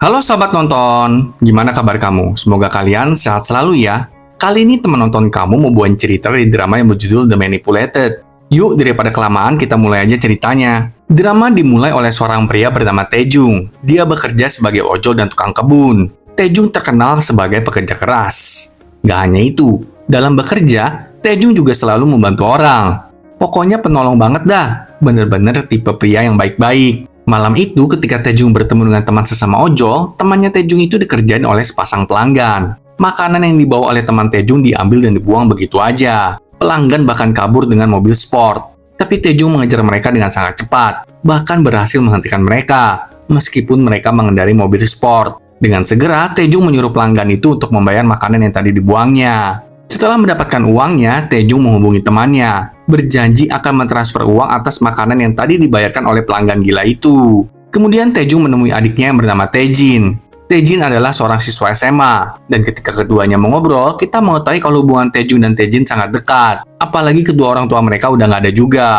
Halo sahabat nonton, gimana kabar kamu? Semoga kalian sehat selalu ya. Kali ini teman nonton kamu mau buat cerita dari drama yang berjudul The Manipulated. Yuk, daripada kelamaan kita mulai aja ceritanya. Drama dimulai oleh seorang pria bernama Taejung. Dia bekerja sebagai ojol dan tukang kebun. Taejung terkenal sebagai pekerja keras. Gak hanya itu, dalam bekerja, Taejung juga selalu membantu orang. Pokoknya penolong banget dah, bener-bener tipe pria yang baik-baik. Malam itu ketika Taejung bertemu dengan teman sesama ojol, temannya Taejung itu dikerjain oleh sepasang pelanggan. Makanan yang dibawa oleh teman Taejung diambil dan dibuang begitu aja. Pelanggan bahkan kabur dengan mobil sport. Tapi Taejung mengejar mereka dengan sangat cepat, bahkan berhasil menghentikan mereka, meskipun mereka mengendarai mobil sport. Dengan segera, Taejung menyuruh pelanggan itu untuk membayar makanan yang tadi dibuangnya. Setelah mendapatkan uangnya, Taejung menghubungi temannya, berjanji akan mentransfer uang atas makanan yang tadi dibayarkan oleh pelanggan gila itu. Kemudian Taejung menemui adiknya yang bernama Taejin. Taejin adalah seorang siswa SMA, dan ketika keduanya mengobrol, kita mengetahui kalau hubungan Taejung dan Taejin sangat dekat. Apalagi kedua orang tua mereka udah nggak ada juga.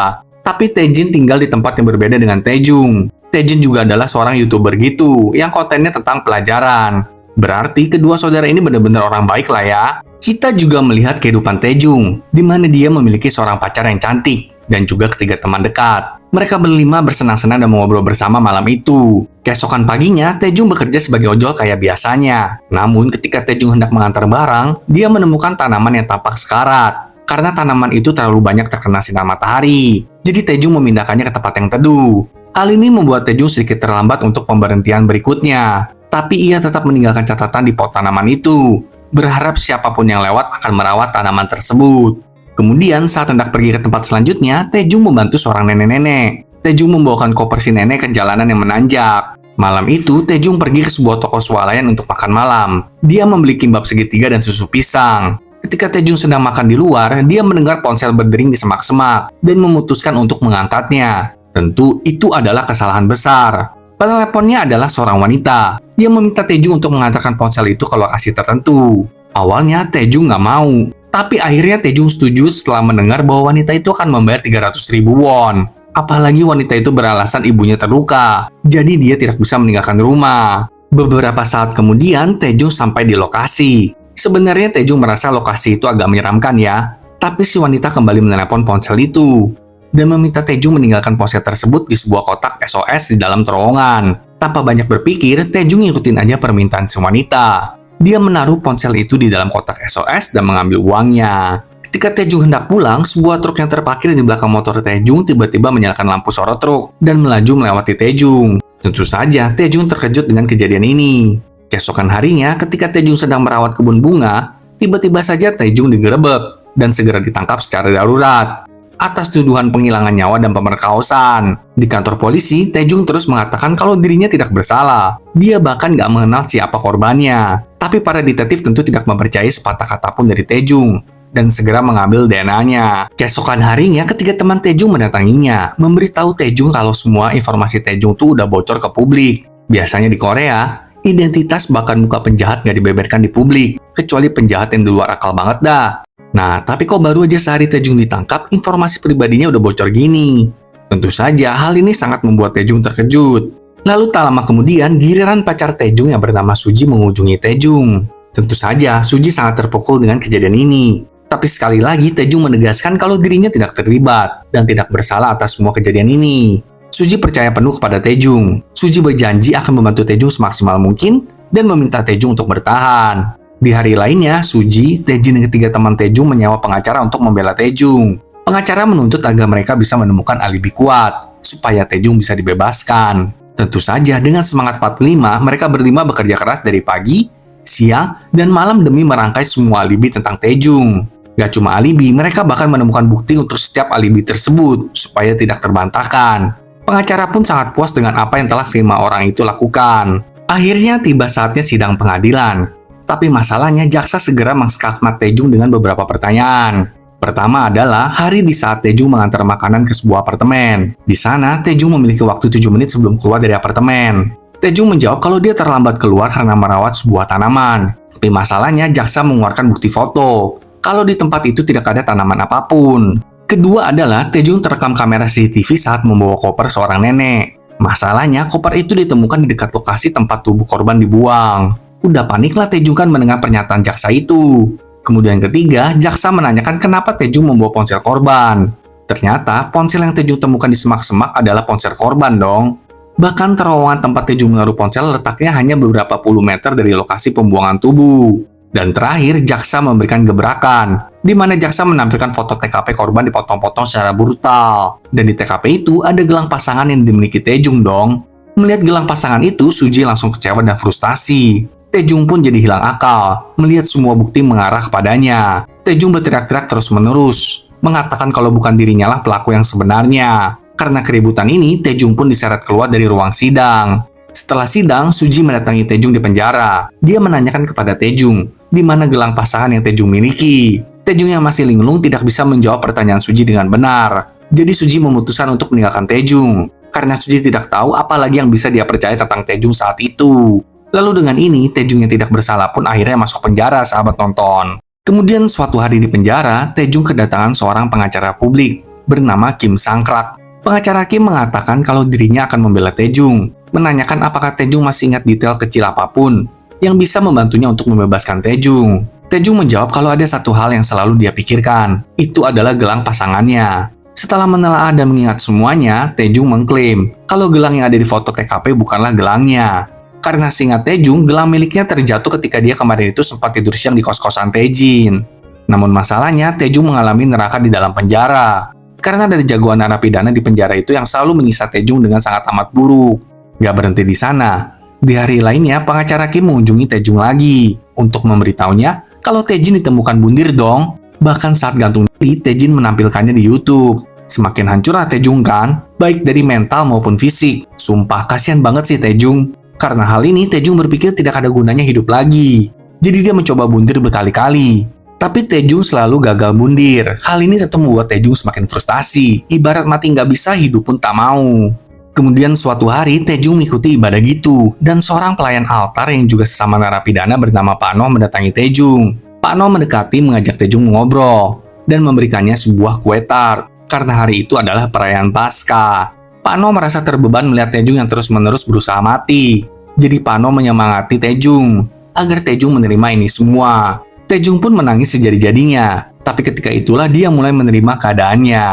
Tapi Taejin tinggal di tempat yang berbeda dengan Taejung. Taejin juga adalah seorang YouTuber gitu, yang kontennya tentang pelajaran. Berarti kedua saudara ini benar-benar orang baik lah ya. Kita juga melihat kehidupan Taejung, di mana dia memiliki seorang pacar yang cantik, dan juga ketiga teman dekat. Mereka berlima bersenang-senang dan mengobrol bersama malam itu. Keesokan paginya, Taejung bekerja sebagai ojol kayak biasanya. Namun ketika Taejung hendak mengantar barang, dia menemukan tanaman yang tampak sekarat. Karena tanaman itu terlalu banyak terkena sinar matahari. Jadi Taejung memindahkannya ke tempat yang teduh. Hal ini membuat Taejung sedikit terlambat untuk pemberhentian berikutnya. Tapi ia tetap meninggalkan catatan di pot tanaman itu, berharap siapapun yang lewat akan merawat tanaman tersebut. Kemudian saat hendak pergi ke tempat selanjutnya, Taejung membantu seorang nenek-nenek. Taejung membawakan koper si nenek ke jalanan yang menanjak. Malam itu, Taejung pergi ke sebuah toko swalayan untuk makan malam. Dia membeli kimbap segitiga dan susu pisang. Ketika Taejung sedang makan di luar, dia mendengar ponsel berdering di semak-semak dan memutuskan untuk mengangkatnya. Tentu itu adalah kesalahan besar. Peneleponnya adalah seorang wanita yang meminta Taejung untuk mengantarkan ponsel itu ke lokasi tertentu. Awalnya Taejung nggak mau, tapi akhirnya Taejung setuju setelah mendengar bahwa wanita itu akan membayar 300.000 won. Apalagi wanita itu beralasan ibunya terluka, jadi dia tidak bisa meninggalkan rumah. Beberapa saat kemudian Taejung sampai di lokasi. Sebenarnya Taejung merasa lokasi itu agak menyeramkan ya, tapi si wanita kembali menelepon ponsel itu dan meminta Taejung meninggalkan ponsel tersebut di sebuah kotak SOS di dalam terowongan. Tanpa banyak berpikir, Taejung ngikutin aja permintaan si wanita. Dia menaruh ponsel itu di dalam kotak SOS dan mengambil uangnya. Ketika Taejung hendak pulang, sebuah truk yang terparkir di belakang motor Taejung tiba-tiba menyalakan lampu sorot truk dan melaju melewati Taejung. Tentu saja, Taejung terkejut dengan kejadian ini. Keesokan harinya, ketika Taejung sedang merawat kebun bunga, tiba-tiba saja Taejung digerebek dan segera ditangkap secara darurat atas tuduhan penghilangan nyawa dan pemerkosaan. Di kantor polisi, Taejung terus mengatakan kalau dirinya tidak bersalah. Dia bahkan gak mengenal siapa korbannya. Tapi para detektif tentu tidak mempercayai sepatah kata pun dari Taejung dan segera mengambil DNA-nya. Keesokan harinya, ketika teman Taejung mendatanginya, memberitahu Taejung kalau semua informasi Taejung tuh udah bocor ke publik. Biasanya di Korea, identitas bahkan muka penjahat gak dibeberkan di publik, kecuali penjahat yang di luar akal banget dah. Nah, tapi kok baru aja sehari Taejung ditangkap, informasi pribadinya udah bocor gini? Tentu saja, hal ini sangat membuat Taejung terkejut. Lalu tak lama kemudian, giliran pacar Taejung yang bernama Suji mengunjungi Taejung. Tentu saja, Suji sangat terpukul dengan kejadian ini. Tapi sekali lagi, Taejung menegaskan kalau dirinya tidak terlibat dan tidak bersalah atas semua kejadian ini. Suji percaya penuh kepada Taejung. Suji berjanji akan membantu Taejung semaksimal mungkin dan meminta Taejung untuk bertahan. Di hari lainnya, Suji, Taejin, dan ketiga teman Taejung menyewa pengacara untuk membela Taejung. Pengacara menuntut agar mereka bisa menemukan alibi kuat, supaya Taejung bisa dibebaskan. Tentu saja, dengan semangat 45, mereka berlima bekerja keras dari pagi, siang, dan malam demi merangkai semua alibi tentang Taejung. Gak cuma alibi, mereka bahkan menemukan bukti untuk setiap alibi tersebut, supaya tidak terbantahkan. Pengacara pun sangat puas dengan apa yang telah kelima orang itu lakukan. Akhirnya tiba saatnya sidang pengadilan. Tapi masalahnya jaksa segera mengskakmat Taejung dengan beberapa pertanyaan. Pertama adalah hari di saat Taejung mengantar makanan ke sebuah apartemen. Di sana, Taejung memiliki waktu 7 menit sebelum keluar dari apartemen. Taejung menjawab kalau dia terlambat keluar karena merawat sebuah tanaman. Tapi masalahnya jaksa mengeluarkan bukti foto kalau di tempat itu tidak ada tanaman apapun. Kedua adalah Taejung terekam kamera CCTV saat membawa koper seorang nenek. Masalahnya, koper itu ditemukan di dekat lokasi tempat tubuh korban dibuang. Udah paniklah Taejung kan mendengar pernyataan jaksa itu. Kemudian ketiga, jaksa menanyakan kenapa Taejung membawa ponsel korban. Ternyata, ponsel yang Taejung temukan di semak-semak adalah ponsel korban dong. Bahkan terowongan tempat Taejung menaruh ponsel letaknya hanya beberapa puluh meter dari lokasi pembuangan tubuh. Dan terakhir, jaksa memberikan gebrakan, di mana jaksa menampilkan foto TKP korban dipotong-potong secara brutal. Dan di TKP itu ada gelang pasangan yang dimiliki Taejung dong. Melihat gelang pasangan itu, Suji langsung kecewa dan frustasi. Taejung pun jadi hilang akal, melihat semua bukti mengarah kepadanya. Taejung berteriak-teriak terus-menerus, mengatakan kalau bukan dirinya lah pelaku yang sebenarnya. Karena keributan ini, Taejung pun diseret keluar dari ruang sidang. Setelah sidang, Suji mendatangi Taejung di penjara. Dia menanyakan kepada Taejung, di mana gelang pasangan yang Taejung miliki. Taejung yang masih linglung tidak bisa menjawab pertanyaan Suji dengan benar. Jadi Suji memutuskan untuk meninggalkan Taejung, karena Suji tidak tahu apa lagi yang bisa dia percaya tentang Taejung saat itu. Lalu dengan ini, Taejung yang tidak bersalah pun akhirnya masuk penjara, sahabat nonton. Kemudian suatu hari di penjara, Taejung kedatangan seorang pengacara publik bernama Kim Sang-krak. Pengacara Kim mengatakan kalau dirinya akan membela Taejung, menanyakan apakah Taejung masih ingat detail kecil apapun yang bisa membantunya untuk membebaskan Taejung. Taejung menjawab kalau ada satu hal yang selalu dia pikirkan, itu adalah gelang pasangannya. Setelah menelaah dan mengingat semuanya, Taejung mengklaim kalau gelang yang ada di foto TKP bukanlah gelangnya. Karena seingat Taejung, gelang miliknya terjatuh ketika dia kemarin itu sempat tidur siang di kos-kosan Taejin. Namun masalahnya, Taejung mengalami neraka di dalam penjara. Karena dari jagoan narapidana di penjara itu yang selalu menyiksa Taejung dengan sangat amat buruk. Gak berhenti di sana. Di hari lainnya, pengacara Kim mengunjungi Taejung lagi untuk memberitahunya kalau Taejin ditemukan bundir dong. Bahkan saat gantung diri, Taejin menampilkannya di YouTube. Semakin hancurlah Taejung kan, baik dari mental maupun fisik. Sumpah, kasihan banget sih Taejung. Karena hal ini, Taejung berpikir tidak ada gunanya hidup lagi. Jadi dia mencoba bundir berkali-kali. Tapi Taejung selalu gagal bundir. Hal ini tentu membuat Taejung semakin frustasi. Ibarat mati nggak bisa, hidup pun tak mau. Kemudian suatu hari, Taejung mengikuti ibadah gitu. Dan seorang pelayan altar yang juga sesama narapidana bernama Pak No mendatangi Taejung. Pak No mendekati mengajak Taejung mengobrol. Dan memberikannya sebuah kue tart. Karena hari itu adalah perayaan Paskah. Pak No merasa terbeban melihat Taejung yang terus-menerus berusaha mati. Jadi Pak No menyemangati Taejung agar Taejung menerima ini semua. Taejung pun menangis sejadi-jadinya. Tapi ketika itulah dia mulai menerima keadaannya.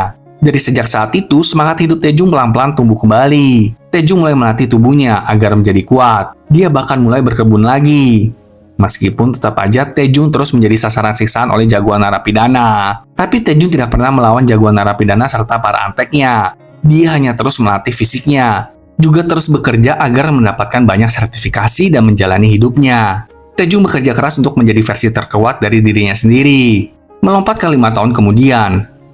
Dari sejak saat itu, semangat hidup Taejung pelan-pelan tumbuh kembali. Taejung mulai melatih tubuhnya agar menjadi kuat. Dia bahkan mulai berkebun lagi. Meskipun tetap aja Taejung terus menjadi sasaran siksaan oleh jagoan narapidana. Tapi Taejung tidak pernah melawan jagoan narapidana serta para anteknya. Dia hanya terus melatih fisiknya, juga terus bekerja agar mendapatkan banyak sertifikasi dan menjalani hidupnya. Taejung bekerja keras untuk menjadi versi terkuat dari dirinya sendiri. Melompat ke 5 tahun kemudian,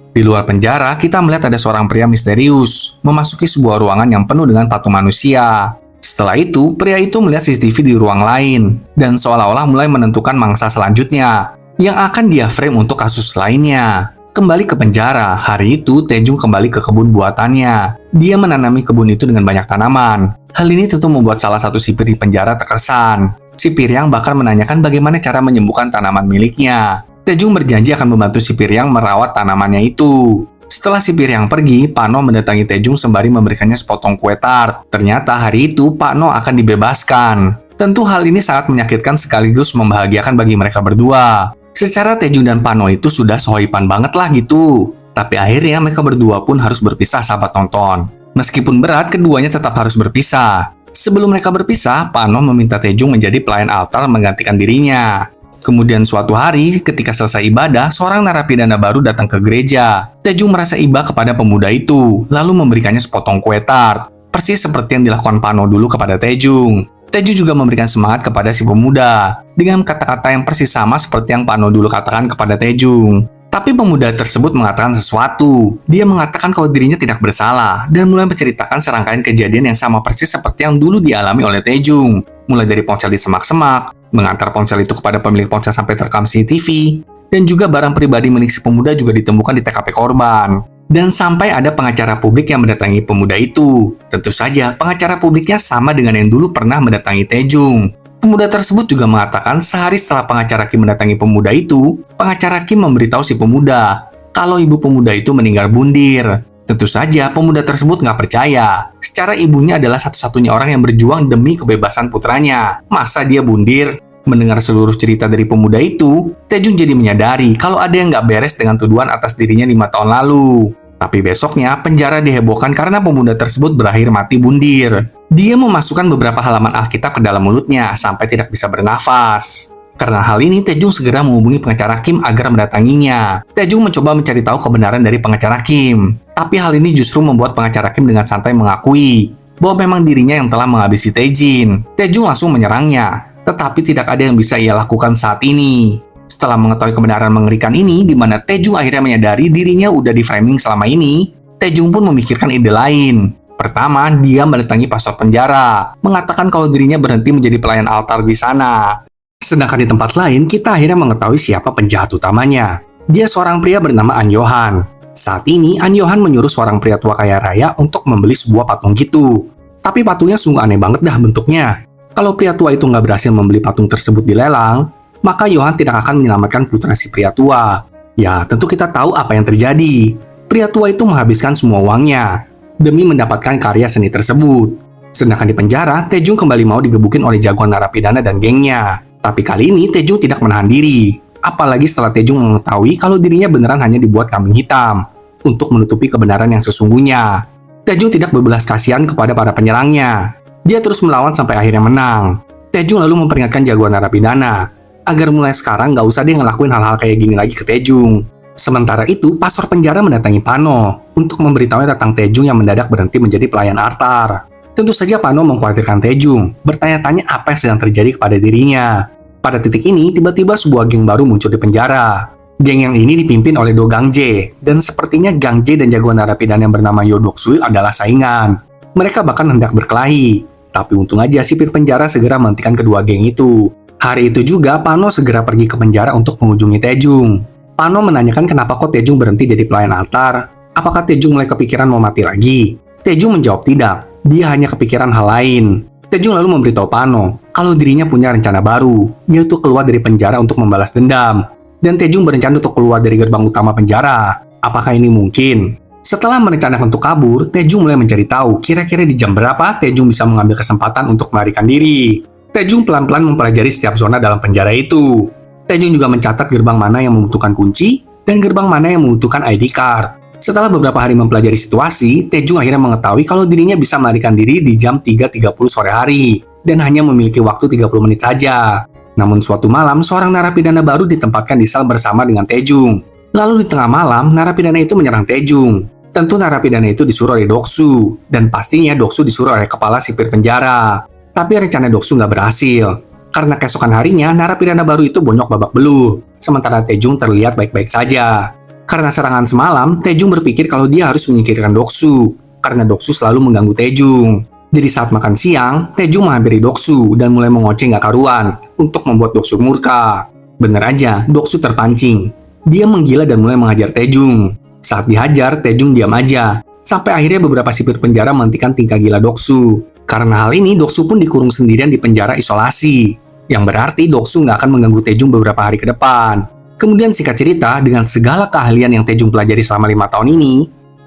di luar penjara kita melihat ada seorang pria misterius memasuki sebuah ruangan yang penuh dengan patung manusia. Setelah itu, pria itu melihat CCTV di ruang lain dan seolah-olah mulai menentukan mangsa selanjutnya yang akan dia frame untuk kasus lainnya. Kembali ke penjara, hari itu Taejung kembali ke kebun buatannya. Dia menanami kebun itu dengan banyak tanaman. Hal ini tentu membuat salah satu sipir di penjara terkesan. Sipir yang bahkan menanyakan bagaimana cara menyembuhkan tanaman miliknya. Taejung berjanji akan membantu sipir yang merawat tanamannya itu. Setelah sipir yang pergi, Pak No mendatangi Taejung sembari memberikannya sepotong kue tart. Ternyata hari itu Pak No akan dibebaskan. Tentu hal ini sangat menyakitkan sekaligus membahagiakan bagi mereka berdua. Secara Taejung dan Pak No itu sudah sohipan banget lah gitu. Tapi akhirnya mereka berdua pun harus berpisah, sahabat nonton. Meskipun berat, keduanya tetap harus berpisah. Sebelum mereka berpisah, Pak No meminta Taejung menjadi pelayan altar menggantikan dirinya. Kemudian suatu hari, ketika selesai ibadah, seorang narapidana baru datang ke gereja. Taejung merasa iba kepada pemuda itu, lalu memberikannya sepotong kue tart. Persis seperti yang dilakukan Pak No dulu kepada Taejung. Taejung juga memberikan semangat kepada si pemuda dengan kata-kata yang persis sama seperti yang Pak No dulu katakan kepada Taejung. Tapi pemuda tersebut mengatakan sesuatu. Dia mengatakan kalau dirinya tidak bersalah dan mulai menceritakan serangkaian kejadian yang sama persis seperti yang dulu dialami oleh Taejung. Mulai dari ponsel di semak-semak, mengantar ponsel itu kepada pemilik ponsel sampai terekam CCTV, dan juga barang pribadi milik si pemuda juga ditemukan di TKP korban. Dan sampai ada pengacara publik yang mendatangi pemuda itu. Tentu saja, pengacara publiknya sama dengan yang dulu pernah mendatangi Taejung. Pemuda tersebut juga mengatakan sehari setelah pengacara Kim mendatangi pemuda itu, pengacara Kim memberitahu si pemuda kalau ibu pemuda itu meninggal bundir. Tentu saja, pemuda tersebut nggak percaya. Secara ibunya adalah satu-satunya orang yang berjuang demi kebebasan putranya. Masa dia bundir? Mendengar seluruh cerita dari pemuda itu, Taejung jadi menyadari kalau ada yang nggak beres dengan tuduhan atas dirinya 5 tahun lalu. Tapi besoknya, penjara dihebohkan karena pemuda tersebut berakhir mati bundir. Dia memasukkan beberapa halaman Alkitab ke dalam mulutnya sampai tidak bisa bernafas. Karena hal ini, Taejung segera menghubungi pengacara Kim agar mendatanginya. Taejung mencoba mencari tahu kebenaran dari pengacara Kim. Tapi hal ini justru membuat pengacara Kim dengan santai mengakui bahwa memang dirinya yang telah menghabisi Taejin. Taejung langsung menyerangnya, tetapi tidak ada yang bisa ia lakukan saat ini. Setelah mengetahui kebenaran mengerikan ini, di mana Taejung akhirnya menyadari dirinya udah di-framing selama ini, Taejung pun memikirkan ide lain. Pertama, dia mendatangi pastor penjara, mengatakan kalau dirinya berhenti menjadi pelayan altar di sana. Sedangkan di tempat lain, kita akhirnya mengetahui siapa penjahat utamanya. Dia seorang pria bernama An Yohan. Saat ini, An Yohan menyuruh seorang pria tua kaya raya untuk membeli sebuah patung gitu. Tapi patungnya sungguh aneh banget dah bentuknya. Kalau pria tua itu nggak berhasil membeli patung tersebut di lelang, maka Yohan tidak akan menyelamatkan putra si pria tua. Ya, tentu kita tahu apa yang terjadi. Pria tua itu menghabiskan semua uangnya demi mendapatkan karya seni tersebut. Sedangkan di penjara, Taejung kembali mau digebukin oleh jagoan narapidana dan gengnya. Tapi kali ini Taejung tidak menahan diri. Apalagi setelah Taejung mengetahui kalau dirinya beneran hanya dibuat kambing hitam untuk menutupi kebenaran yang sesungguhnya. Taejung tidak berbelas kasihan kepada para penyerangnya. Dia terus melawan sampai akhirnya menang. Taejung lalu memperingatkan jagoan narapidana agar mulai sekarang nggak usah dia ngelakuin hal-hal kayak gini lagi ke Taejung. Sementara itu, pastor penjara mendatangi Pano untuk memberitahunya tentang Taejung yang mendadak berhenti menjadi pelayan altar. Tentu saja Pano mengkhawatirkan Taejung, bertanya-tanya apa yang sedang terjadi kepada dirinya. Pada titik ini, tiba-tiba sebuah geng baru muncul di penjara. Geng yang ini dipimpin oleh Do Gangjae, dan sepertinya Gangjae dan jagoan narapidana yang bernama Yo Doksui adalah saingan. Mereka bahkan hendak berkelahi, tapi untung aja sipir penjara segera menghentikan kedua geng itu. Hari itu juga, Pano segera pergi ke penjara untuk mengunjungi Taejung. Pano menanyakan kenapa kok Taejung berhenti jadi pelayan altar. Apakah Taejung mulai kepikiran mau mati lagi? Taejung menjawab tidak. Dia hanya kepikiran hal lain. Taejung lalu memberitahu Pano kalau dirinya punya rencana baru, yaitu keluar dari penjara untuk membalas dendam. Dan Taejung berencana untuk keluar dari gerbang utama penjara. Apakah ini mungkin? Setelah merencanakan untuk kabur, Taejung mulai mencari tahu kira-kira di jam berapa Taejung bisa mengambil kesempatan untuk melarikan diri. Taejung pelan-pelan mempelajari setiap zona dalam penjara itu. Taejung juga mencatat gerbang mana yang membutuhkan kunci dan gerbang mana yang membutuhkan ID card. Setelah beberapa hari mempelajari situasi, Taejung akhirnya mengetahui kalau dirinya bisa melarikan diri di jam 3.30 sore hari dan hanya memiliki waktu 30 menit saja. Namun suatu malam, seorang narapidana baru ditempatkan di sel bersama dengan Taejung. Lalu di tengah malam, narapidana itu menyerang Taejung. Tentu narapidana itu disuruh oleh Doksu, dan pastinya Doksu disuruh oleh kepala sipir penjara. Tapi rencana Doksu nggak berhasil. Karena keesokan harinya, narapidana baru itu bonyok babak belur, sementara Taejung terlihat baik-baik saja. Karena serangan semalam, Taejung berpikir kalau dia harus menyingkirkan Doksu, karena Doksu selalu mengganggu Taejung. Jadi saat makan siang, Taejung menghampiri Doksu dan mulai mengoceh nggak karuan untuk membuat Doksu murka. Bener aja, Doksu terpancing. Dia menggila dan mulai menghajar Taejung. Saat dihajar, Taejung diam aja, sampai akhirnya beberapa sipir penjara menghentikan tingkah gila Doksu. Karena hal ini, Doksu pun dikurung sendirian di penjara isolasi, yang berarti Doksu nggak akan mengganggu Taejung beberapa hari ke depan. Kemudian singkat cerita, dengan segala keahlian yang Taejung pelajari selama 5 tahun ini,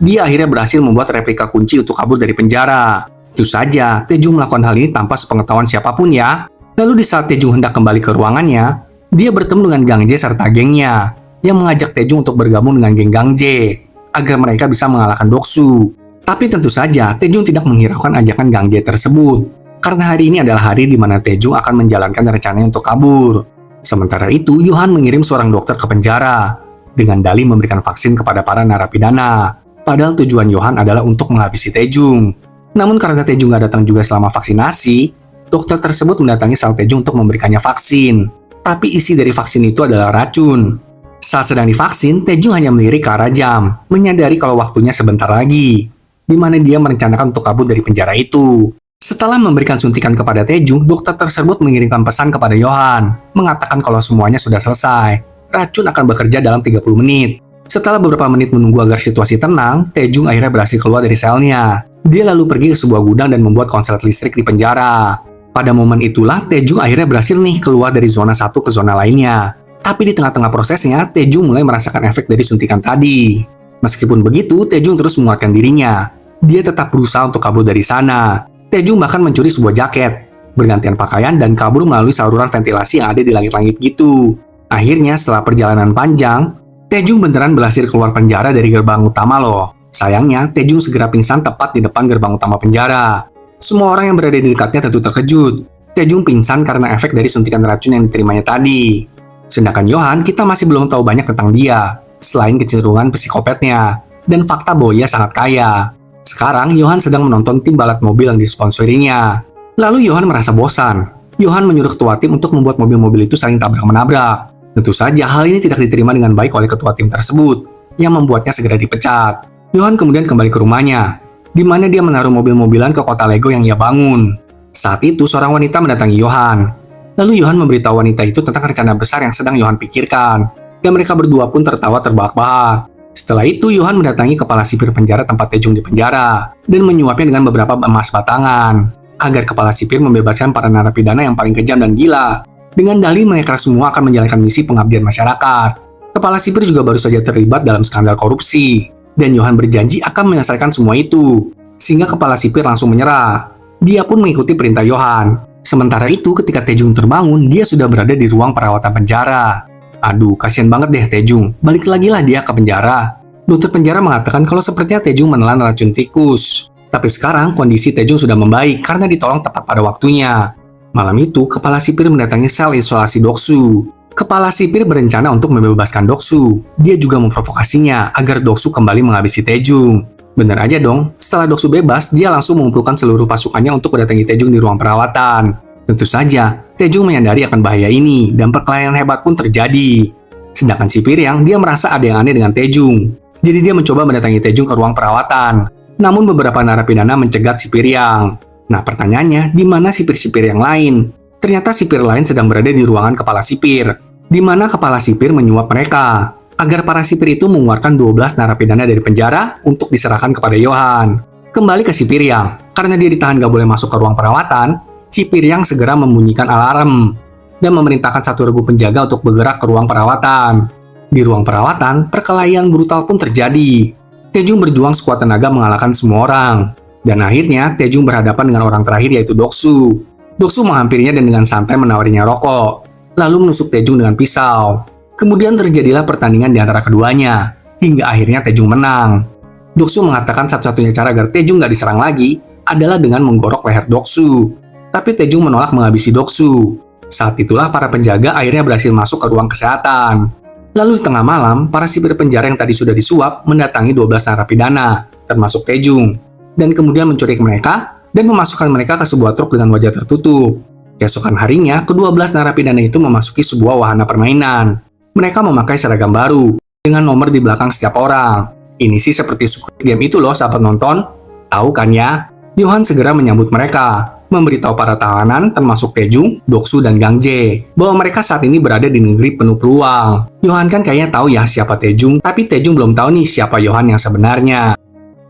dia akhirnya berhasil membuat replika kunci untuk kabur dari penjara. Itu saja, Taejung melakukan hal ini tanpa sepengetahuan siapapun ya. Lalu di saat Taejung hendak kembali ke ruangannya, dia bertemu dengan Gangjae serta gengnya, yang mengajak Taejung untuk bergabung dengan geng Gangjae, agar mereka bisa mengalahkan Doksu. Tapi tentu saja, Taejung tidak menghiraukan ajakan Gangjae tersebut, karena hari ini adalah hari di mana Taejung akan menjalankan rencananya untuk kabur. Sementara itu, Yohan mengirim seorang dokter ke penjara, dengan dalih memberikan vaksin kepada para narapidana. Padahal tujuan Yohan adalah untuk menghabisi Taejung. Namun karena Taejung nggak datang juga selama vaksinasi, dokter tersebut mendatangi sel Taejung untuk memberikannya vaksin. Tapi isi dari vaksin itu adalah racun. Saat sedang divaksin, Taejung hanya melirik ke arah jam, menyadari kalau waktunya sebentar lagi, di mana dia merencanakan untuk kabur dari penjara itu. Setelah memberikan suntikan kepada Taejung, dokter tersebut mengirimkan pesan kepada Yohan, mengatakan kalau semuanya sudah selesai. Racun akan bekerja dalam 30 menit. Setelah beberapa menit menunggu agar situasi tenang, Taejung akhirnya berhasil keluar dari selnya. Dia lalu pergi ke sebuah gudang dan membuat konslet listrik di penjara. Pada momen itulah, Taejung akhirnya berhasil keluar dari zona satu ke zona lainnya. Tapi di tengah-tengah prosesnya, Taejung mulai merasakan efek dari suntikan tadi. Meskipun begitu, Taejung terus menguatkan dirinya. dia tetap berusaha untuk kabur dari sana. Taejung bahkan mencuri sebuah jaket, bergantian pakaian dan kabur melalui saluran ventilasi yang ada di langit-langit gitu. Akhirnya setelah perjalanan panjang, Taejung beneran berhasil keluar penjara dari gerbang utama loh. Sayangnya, Taejung segera pingsan tepat di depan gerbang utama penjara. Semua orang yang berada di dekatnya tentu terkejut. Taejung pingsan karena efek dari suntikan racun yang diterimanya tadi. Sedangkan Johan, kita masih belum tahu banyak tentang dia, selain kecenderungan psikopatnya, dan fakta bahwa ia sangat kaya. Sekarang, Johan sedang menonton tim balap mobil yang disponsorinya. Lalu Johan merasa bosan. Johan menyuruh ketua tim untuk membuat mobil-mobil itu saling tabrak-menabrak. Tentu saja hal ini tidak diterima dengan baik oleh ketua tim tersebut, yang membuatnya segera dipecat. Johan kemudian kembali ke rumahnya, di mana dia menaruh mobil-mobilan ke kota Lego yang ia bangun. Saat itu, seorang wanita mendatangi Johan. Lalu Johan memberitahu wanita itu tentang rencana besar yang sedang Johan pikirkan, dan mereka berdua pun tertawa terbahak-bahak. Setelah itu, Johan mendatangi kepala sipir penjara tempat Taejung dipenjara, dan menyuapnya dengan beberapa emas batangan, agar kepala sipir membebaskan para narapidana yang paling kejam dan gila, dengan dalih mereka semua akan menjalankan misi pengabdian masyarakat. Kepala sipir juga baru saja terlibat dalam skandal korupsi, dan Johan berjanji akan menyelesaikan semua itu, sehingga kepala sipir langsung menyerah. Dia pun mengikuti perintah Johan. Sementara itu, ketika Taejung terbangun, dia sudah berada di ruang perawatan penjara. Aduh, kasihan banget deh Taejung. Balik lagi lah dia ke penjara. Dokter penjara mengatakan kalau sepertinya Taejung menelan racun tikus. Tapi sekarang kondisi Taejung sudah membaik karena ditolong tepat pada waktunya. Malam itu, kepala sipir mendatangi sel isolasi Doksu. Kepala sipir berencana untuk membebaskan Doksu. Dia juga memprovokasinya agar Doksu kembali menghabisi Taejung. Bener aja dong, setelah Doksu bebas, dia langsung mengumpulkan seluruh pasukannya untuk mendatangi Taejung di ruang perawatan. Tentu saja, Taejung menyadari akan bahaya ini, dan perkelahian hebat pun terjadi. Sedangkan si Piryang, dia merasa ada yang aneh dengan Taejung. Jadi dia mencoba mendatangi Taejung ke ruang perawatan. Namun beberapa narapidana mencegat si Piryang. Nah pertanyaannya, di mana sipir-sipir yang lain? Ternyata sipir lain sedang berada di ruangan kepala sipir, di mana kepala sipir menyuap mereka, agar para sipir itu mengeluarkan 12 narapidana dari penjara untuk diserahkan kepada Johan. Kembali ke si Piryang, karena dia ditahan gak boleh masuk ke ruang perawatan, si Piryang segera membunyikan alarm dan memerintahkan satu regu penjaga untuk bergerak ke ruang perawatan. Di ruang perawatan, perkelahian brutal pun terjadi. Taejung berjuang sekuat tenaga mengalahkan semua orang, dan akhirnya Taejung berhadapan dengan orang terakhir yaitu Doksu. Doksu menghampirinya dan dengan santai menawarinya rokok, lalu menusuk Taejung dengan pisau. Kemudian terjadilah pertandingan di antara keduanya, hingga akhirnya Taejung menang. Doksu mengatakan satu-satunya cara agar Taejung gak diserang lagi adalah dengan menggorok leher Doksu. Tapi Taejung menolak menghabisi Doksu. Saat itulah para penjaga akhirnya berhasil masuk ke ruang kesehatan. Lalu di tengah malam, para sipir penjara yang tadi sudah disuap mendatangi 12 narapidana, termasuk Taejung, dan kemudian menculik mereka dan memasukkan mereka ke sebuah truk dengan wajah tertutup. Keesokan harinya, ke-12 narapidana itu memasuki sebuah wahana permainan. Mereka memakai seragam baru, dengan nomor di belakang setiap orang. Ini sih seperti Squid Game itu loh, sahabat nonton. Tahu kan ya? Johan segera menyambut mereka, memberitahu para tahanan termasuk Taejung, Doksu, dan Gangjae bahwa mereka saat ini berada di negeri penuh peluang. Johan kan kayaknya tahu ya siapa Taejung, tapi Taejung belum tahu nih siapa Johan yang sebenarnya.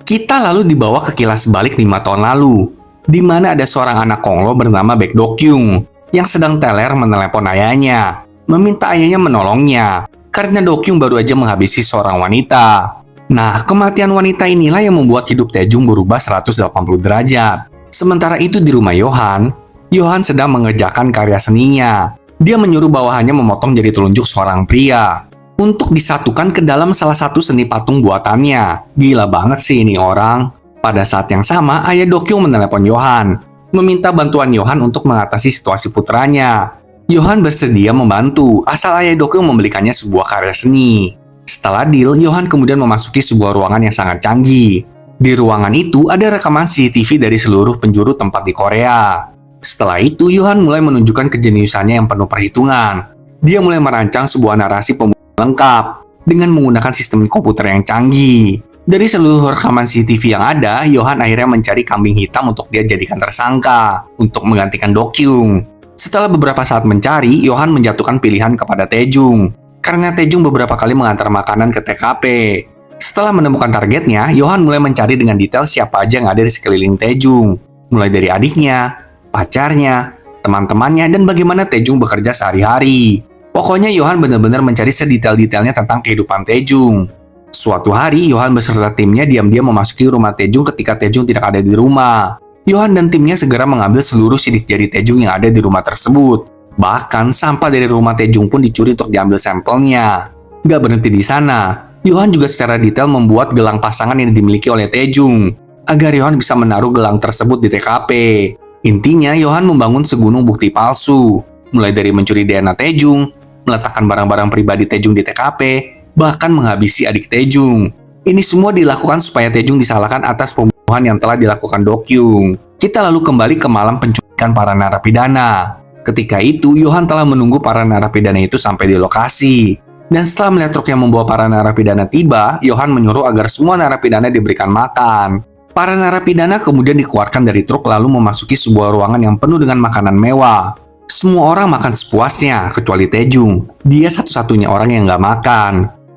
Kita lalu dibawa ke kilas balik 5 tahun lalu, di mana ada seorang anak Konglo bernama Baek Dokyung yang sedang teler menelepon ayahnya, meminta ayahnya menolongnya, karena Dokyung baru aja menghabisi seorang wanita. Nah, kematian wanita inilah yang membuat hidup Taejung berubah 180 derajat. Sementara itu di rumah Johan, Johan sedang mengerjakan karya seninya. Dia menyuruh bawahannya memotong jari telunjuk seorang pria untuk disatukan ke dalam salah satu seni patung buatannya. Gila banget sih ini orang. Pada saat yang sama, ayah Dokyung menelepon Johan, meminta bantuan Johan untuk mengatasi situasi putranya. Johan bersedia membantu, asal ayah Dokyung membelikannya sebuah karya seni. Setelah deal, Johan kemudian memasuki sebuah ruangan yang sangat canggih. Di ruangan itu ada rekaman CCTV dari seluruh penjuru tempat di Korea. Setelah itu, Johan mulai menunjukkan kejeniusannya yang penuh perhitungan. Dia mulai merancang sebuah narasi pembunuhan lengkap dengan menggunakan sistem komputer yang canggih. Dari seluruh rekaman CCTV yang ada, Johan akhirnya mencari kambing hitam untuk dia jadikan tersangka untuk menggantikan Dokyung. Setelah beberapa saat mencari, Johan menjatuhkan pilihan kepada Taejung, karena Taejung beberapa kali mengantar makanan ke TKP. Setelah menemukan targetnya, Johan mulai mencari dengan detail siapa aja yang ada di sekeliling Taejung, mulai dari adiknya, pacarnya, teman-temannya, dan bagaimana Taejung bekerja sehari-hari. Pokoknya Johan benar-benar mencari sedetail-detailnya tentang kehidupan Taejung. Suatu hari, Johan beserta timnya diam-diam memasuki rumah Taejung ketika Taejung tidak ada di rumah. Johan dan timnya segera mengambil seluruh sidik jari Taejung yang ada di rumah tersebut. Bahkan, sampah dari rumah Taejung pun dicuri untuk diambil sampelnya. Gak berhenti di sana, Johan juga secara detail membuat gelang pasangan yang dimiliki oleh Taejung, agar Johan bisa menaruh gelang tersebut di TKP. Intinya, Johan membangun segunung bukti palsu, mulai dari mencuri DNA Taejung, meletakkan barang-barang pribadi Taejung di TKP, bahkan menghabisi adik Taejung. Ini semua dilakukan supaya Taejung disalahkan atas pembunuhan yang telah dilakukan Do-kyung. Kita lalu kembali ke malam penculikan para narapidana. Ketika itu, Johan telah menunggu para narapidana itu sampai di lokasi. Dan setelah melihat truk yang membawa para narapidana tiba, Johan menyuruh agar semua narapidana diberikan makan. Para narapidana kemudian dikeluarkan dari truk lalu memasuki sebuah ruangan yang penuh dengan makanan mewah. Semua orang makan sepuasnya, kecuali Taejung. Dia satu-satunya orang yang nggak makan.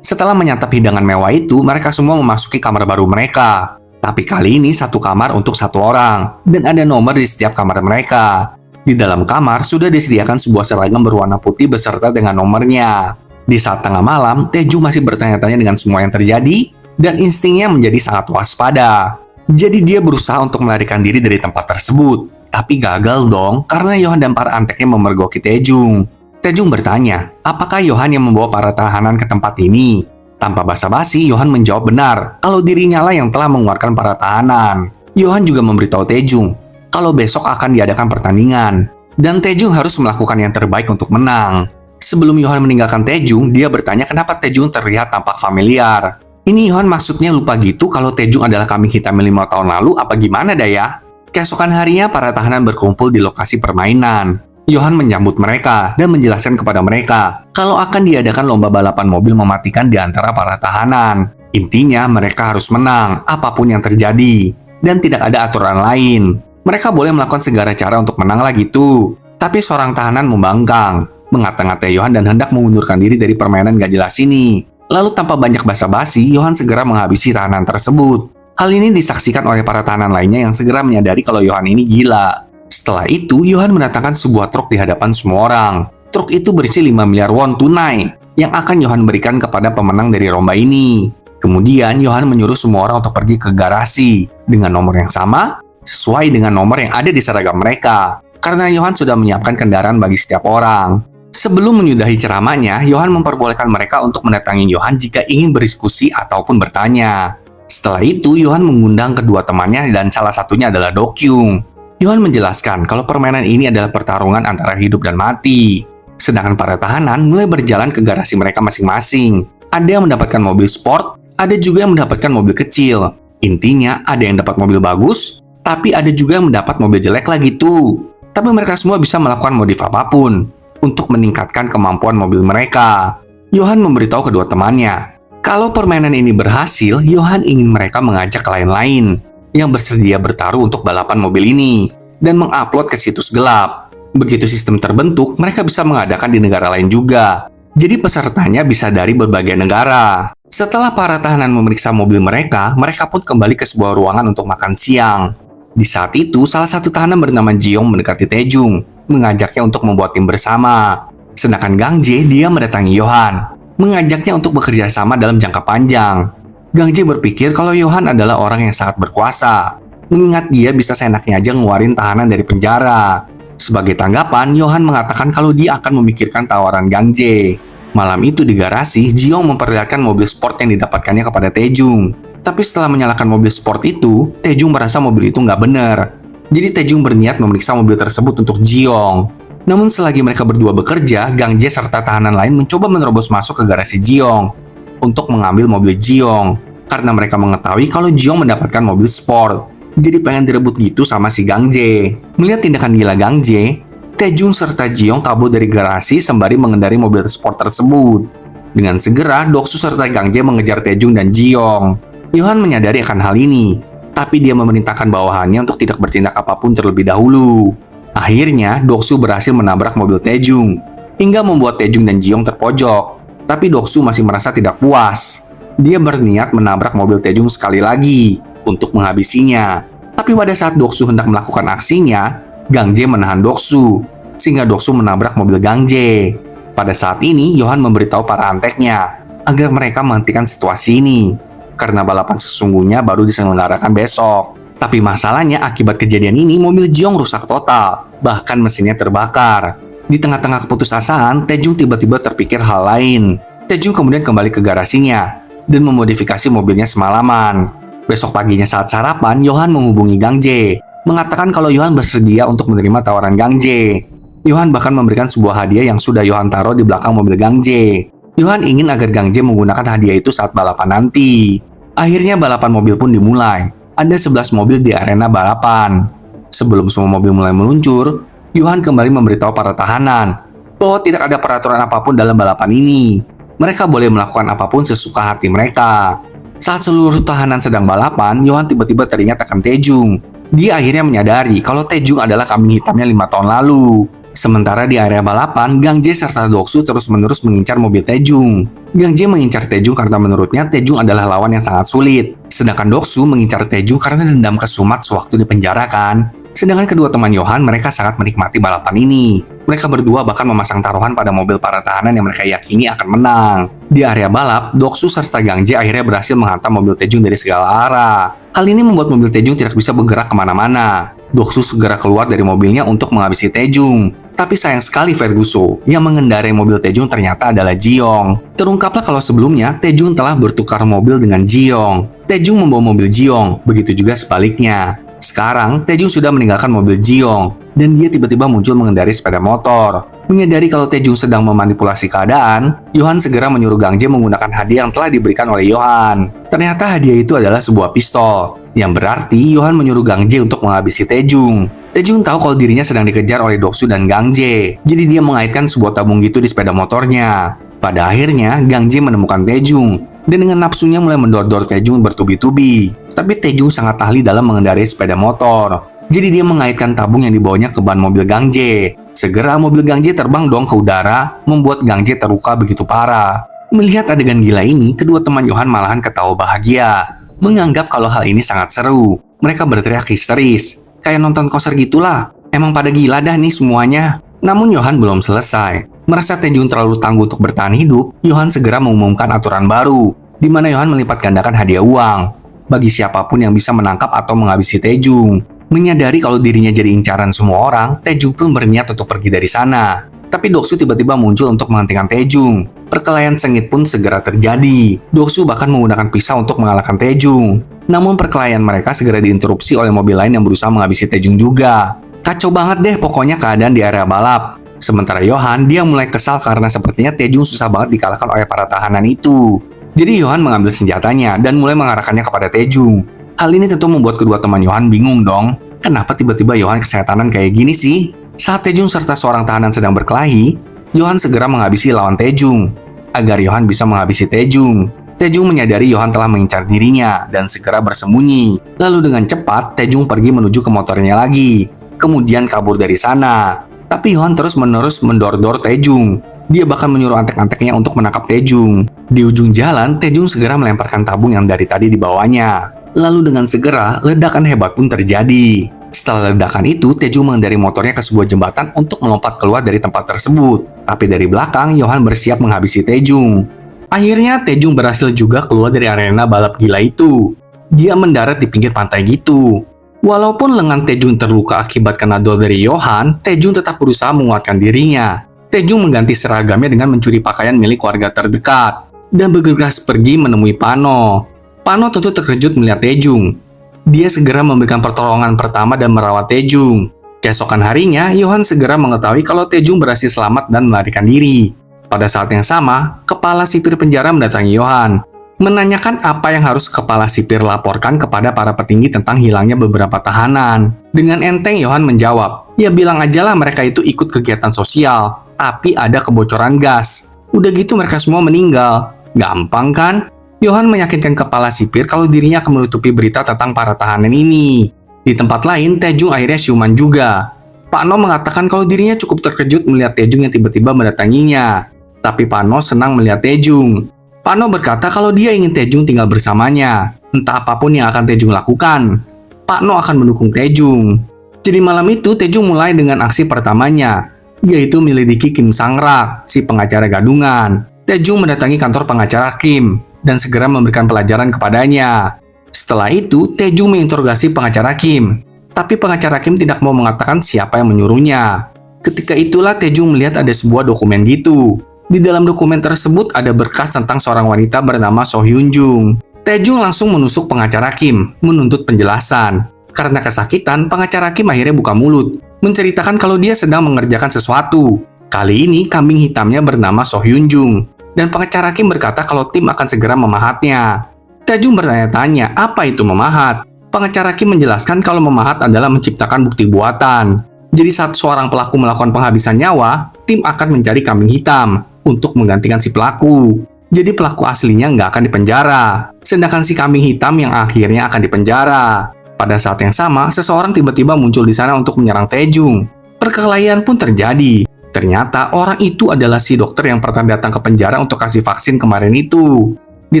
Setelah menyantap hidangan mewah itu, mereka semua memasuki kamar baru mereka. Tapi kali ini satu kamar untuk satu orang, dan ada nomor di setiap kamar mereka. Di dalam kamar sudah disediakan sebuah seragam berwarna putih beserta dengan nomornya. Di saat tengah malam, Taejung masih bertanya-tanya dengan semua yang terjadi, dan instingnya menjadi sangat waspada. Jadi dia berusaha untuk melarikan diri dari tempat tersebut. Tapi gagal dong, karena Johan dan para anteknya memergoki Taejung. Taejung bertanya, apakah Johan yang membawa para tahanan ke tempat ini? Tanpa basa-basi, Johan menjawab benar, kalau dirinya lah yang telah mengeluarkan para tahanan. Johan juga memberitahu Taejung, kalau besok akan diadakan pertandingan, dan Taejung harus melakukan yang terbaik untuk menang. Sebelum Johan meninggalkan Taejung, dia bertanya kenapa Taejung terlihat tampak familiar. Ini Johan maksudnya lupa gitu kalau Taejung adalah kambing hitam 5 tahun lalu, apa gimana dah ya? Keesokan harinya, para tahanan berkumpul di lokasi permainan. Johan menyambut mereka dan menjelaskan kepada mereka kalau akan diadakan lomba balapan mobil mematikan di antara para tahanan. Intinya, mereka harus menang, apapun yang terjadi, dan tidak ada aturan lain. Mereka boleh melakukan segala cara untuk menang lah gitu. Tapi seorang tahanan membangkang, mengata-ngatai Johan dan hendak mengundurkan diri dari permainan gak jelas ini. Lalu tanpa banyak basa-basi, Johan segera menghabisi tahanan tersebut. Hal ini disaksikan oleh para tahanan lainnya yang segera menyadari kalau Johan ini gila. Setelah itu, Johan mendatangkan sebuah truk di hadapan semua orang. Truk itu berisi 5 miliar won tunai yang akan Johan berikan kepada pemenang dari lomba ini. Kemudian, Johan menyuruh semua orang untuk pergi ke garasi dengan nomor yang sama, sesuai dengan nomor yang ada di seragam mereka. Karena Johan sudah menyiapkan kendaraan bagi setiap orang. Sebelum menyudahi ceramahnya, Johan memperbolehkan mereka untuk mendatangi Johan jika ingin berdiskusi ataupun bertanya. Setelah itu, Johan mengundang kedua temannya dan salah satunya adalah Do-kyung. Johan menjelaskan kalau permainan ini adalah pertarungan antara hidup dan mati. Sedangkan para tahanan mulai berjalan ke garasi mereka masing-masing. Ada yang mendapatkan mobil sport, ada juga yang mendapatkan mobil kecil. Intinya, ada yang dapat mobil bagus, tapi ada juga yang mendapat mobil jelek lah gitu. Tapi mereka semua bisa melakukan modif apapun untuk meningkatkan kemampuan mobil mereka. Johan memberitahu kedua temannya, kalau permainan ini berhasil, Johan ingin mereka mengajak lain-lain yang bersedia bertaruh untuk balapan mobil ini dan mengupload ke situs gelap. Begitu sistem terbentuk, mereka bisa mengadakan di negara lain juga. Jadi pesertanya bisa dari berbagai negara. Setelah para tahanan memeriksa mobil mereka, mereka pun kembali ke sebuah ruangan untuk makan siang. Di saat itu, salah satu tahanan bernama Jiong mendekati Taejung, mengajaknya untuk membuat tim bersama. Sedangkan Gang Jae, dia mendatangi Johan, mengajaknya untuk bekerja sama dalam jangka panjang. Gang Jae berpikir kalau Johan adalah orang yang sangat berkuasa, mengingat dia bisa seenaknya aja ngeluarin tahanan dari penjara. Sebagai tanggapan, Johan mengatakan kalau dia akan memikirkan tawaran Gang Jae. Malam itu di garasi, Jiong memperlihatkan mobil sport yang didapatkannya kepada Taejung. Tapi setelah menyalakan mobil sport itu, Taejung merasa mobil itu nggak benar. Jadi Taejung berniat memeriksa mobil tersebut untuk Jiong. Namun selagi mereka berdua bekerja, Gang Jae serta tahanan lain mencoba menerobos masuk ke garasi Jiong untuk mengambil mobil Jiong. Karena mereka mengetahui kalau Jiong mendapatkan mobil sport. Jadi pengen direbut gitu sama si Gang Jae. Melihat tindakan gila Gang Jae, Taejung serta Jiong kabur dari garasi sembari mengendari mobil sport tersebut. Dengan segera, Doksu serta Gang Jae mengejar Taejung dan Jiong. Johan menyadari akan hal ini, tapi dia memerintahkan bawahannya untuk tidak bertindak apapun terlebih dahulu. Akhirnya, Doksu berhasil menabrak mobil Taejung, hingga membuat Taejung dan Jiong terpojok. Tapi Doksu masih merasa tidak puas. Dia berniat menabrak mobil Taejung sekali lagi untuk menghabisinya. Tapi pada saat Doksu hendak melakukan aksinya, Gang Jae menahan Doksu, sehingga Doksu menabrak mobil Gang Jae. Pada saat ini, Johan memberitahu para anteknya agar mereka menghentikan situasi ini, karena balapan sesungguhnya baru diselenggarakan besok. Tapi masalahnya akibat kejadian ini mobil Jiong rusak total, bahkan mesinnya terbakar. Di tengah-tengah keputusasaan, Taejung tiba-tiba terpikir hal lain. Taejung kemudian kembali ke garasinya dan memodifikasi mobilnya semalaman. Besok paginya saat sarapan, Johan menghubungi Gang Jae, mengatakan kalau Johan bersedia untuk menerima tawaran Gang Jae. Johan bahkan memberikan sebuah hadiah yang sudah Johan taruh di belakang mobil Gang Jae. Johan ingin agar Gang Jae menggunakan hadiah itu saat balapan nanti. Akhirnya balapan mobil pun dimulai. Ada 11 mobil di arena balapan. Sebelum semua mobil mulai meluncur, Johan kembali memberitahu para tahanan bahwa tidak ada peraturan apapun dalam balapan ini. Mereka boleh melakukan apapun sesuka hati mereka. Saat seluruh tahanan sedang balapan, Johan tiba-tiba teringat akan Taejung. Dia akhirnya menyadari kalau Taejung adalah kambing hitamnya 5 tahun lalu. Sementara di area balapan, Gang Jae serta Doksu terus-menerus mengincar mobil Taejung. Gang Jae mengincar Taejung karena menurutnya Taejung adalah lawan yang sangat sulit. Sedangkan Doksu mengincar Taejung karena dendam ke Sumat sewaktu dipenjarakan. Sedangkan kedua teman Johan, mereka sangat menikmati balapan ini. Mereka berdua bahkan memasang taruhan pada mobil para tahanan yang mereka yakini akan menang. Di area balap, Doksu serta Gang Jae akhirnya berhasil menghantam mobil Taejung dari segala arah. Hal ini membuat mobil Taejung tidak bisa bergerak kemana-mana. Doksu segera keluar dari mobilnya untuk menghabisi Taejung. Tapi sayang sekali Ferguson, yang mengendarai mobil Taejung ternyata adalah Jiong. Terungkaplah kalau sebelumnya Taejung telah bertukar mobil dengan Jiong. Taejung membawa mobil Jiong, begitu juga sebaliknya. Sekarang, Taejung sudah meninggalkan mobil Jiong, dan dia tiba-tiba muncul mengendarai sepeda motor. Menyadari kalau Taejung sedang memanipulasi keadaan, Johan segera menyuruh Gang Jae menggunakan hadiah yang telah diberikan oleh Johan. Ternyata hadiah itu adalah sebuah pistol, yang berarti Johan menyuruh Gang Jae untuk menghabisi Taejung. Taejung tahu kalau dirinya sedang dikejar oleh Doksu dan Gang Jae, jadi dia mengaitkan sebuah tabung gitu di sepeda motornya. Pada akhirnya, Gang Jae menemukan Taejung, dan dengan nafsunya mulai mendor-dor Taejung bertubi-tubi. Tapi Taejung sangat ahli dalam mengendarai sepeda motor. Jadi dia mengaitkan tabung yang dibawanya ke ban mobil Gang Jae. Segera mobil Gang Jae terbang dong ke udara, membuat Gang Jae terluka begitu parah. Melihat adegan gila ini, kedua teman Johan malahan ketawa bahagia, menganggap kalau hal ini sangat seru. Mereka berteriak histeris, kayak nonton konser gitulah. Emang pada gila dah nih semuanya. Namun Johan belum selesai. Merasa Taejung terlalu tangguh untuk bertahan hidup, Johan segera mengumumkan aturan baru, di mana Johan melipat gandakan hadiah uang bagi siapapun yang bisa menangkap atau menghabisi Taejung. Menyadari kalau dirinya jadi incaran semua orang, Taejung pun berniat untuk pergi dari sana. Tapi Doksu tiba-tiba muncul untuk menghentikan Taejung. Perkelahian sengit pun segera terjadi. Doksu bahkan menggunakan pisau untuk mengalahkan Taejung. Namun perkelahian mereka segera diinterupsi oleh mobil lain yang berusaha menghabisi Taejung juga. Kacau banget deh pokoknya keadaan di area balap. Sementara Johan, dia mulai kesal karena sepertinya Taejung susah banget dikalahkan oleh para tahanan itu. Jadi Johan mengambil senjatanya dan mulai mengarahkannya kepada Taejung. Hal ini tentu membuat kedua teman Johan bingung dong. Kenapa tiba-tiba Johan kesehatanan kayak gini sih? Saat Taejung serta seorang tahanan sedang berkelahi, Johan segera menghabisi lawan Taejung, agar Johan bisa menghabisi Taejung. Taejung menyadari Johan telah mengincar dirinya dan segera bersembunyi. Lalu dengan cepat, Taejung pergi menuju ke motornya lagi, kemudian kabur dari sana. Tapi Johan terus-menerus mendor-dor Taejung. Dia bahkan menyuruh antek-anteknya untuk menangkap Taejung. Di ujung jalan, Taejung segera melemparkan tabung yang dari tadi dibawanya. Lalu dengan segera, ledakan hebat pun terjadi. Setelah ledakan itu, Taejung mengendarai motornya ke sebuah jembatan untuk melompat keluar dari tempat tersebut. Tapi dari belakang, Johan bersiap menghabisi Taejung. Akhirnya, Taejung berhasil juga keluar dari arena balap gila itu. Dia mendarat di pinggir pantai gitu. Walaupun lengan Taejung terluka akibat kena dor dari Johan, Taejung tetap berusaha menguatkan dirinya. Taejung mengganti seragamnya dengan mencuri pakaian milik warga terdekat dan bergegas pergi menemui Pano. Pano tentu terkejut melihat Taejung. Dia segera memberikan pertolongan pertama dan merawat Taejung. Keesokan harinya, Johan segera mengetahui kalau Taejung berhasil selamat dan melarikan diri. Pada saat yang sama, kepala sipir penjara mendatangi Johan, menanyakan apa yang harus kepala sipir laporkan kepada para petinggi tentang hilangnya beberapa tahanan. Dengan enteng Johan menjawab, ya bilang aja lah mereka itu ikut kegiatan sosial, tapi ada kebocoran gas. Udah gitu mereka semua meninggal. Gampang kan? Johan meyakinkan kepala sipir kalau dirinya akan menutupi berita tentang para tahanan ini. Di tempat lain, Taejung akhirnya siuman juga. Pak No mengatakan kalau dirinya cukup terkejut melihat Taejung yang tiba-tiba mendatanginya. Tapi Pak No senang melihat Taejung. Pak No berkata kalau dia ingin Taejung tinggal bersamanya. Entah apapun yang akan Taejung lakukan, Pak No akan mendukung Taejung. Jadi malam itu Taejung mulai dengan aksi pertamanya, yaitu menyelidiki Kim Sang-rak, si pengacara gadungan. Taejung mendatangi kantor pengacara Kim dan segera memberikan pelajaran kepadanya. Setelah itu, Taejung menginterogasi pengacara Kim, tapi pengacara Kim tidak mau mengatakan siapa yang menyuruhnya. Ketika itulah Taejung melihat ada sebuah dokumen gitu. Di dalam dokumen tersebut ada berkas tentang seorang wanita bernama So Hyun Jung. Taejung langsung menusuk pengacara Kim, menuntut penjelasan. Karena kesakitan, pengacara Kim akhirnya buka mulut, menceritakan kalau dia sedang mengerjakan sesuatu. Kali ini kambing hitamnya bernama So Hyun Jung, dan pengacara Kim berkata kalau tim akan segera memahatnya. Taejung bertanya-tanya apa itu memahat. Pengacara Kim menjelaskan kalau memahat adalah menciptakan bukti buatan. Jadi saat seorang pelaku melakukan penghabisan nyawa, tim akan mencari kambing hitam untuk menggantikan si pelaku. Jadi pelaku aslinya nggak akan dipenjara, sedangkan si kambing hitam yang akhirnya akan dipenjara. Pada saat yang sama, seseorang tiba-tiba muncul di sana untuk menyerang Taejung. Perkelahian pun terjadi. Ternyata orang itu adalah si dokter yang pernah datang ke penjara untuk kasih vaksin kemarin itu. Di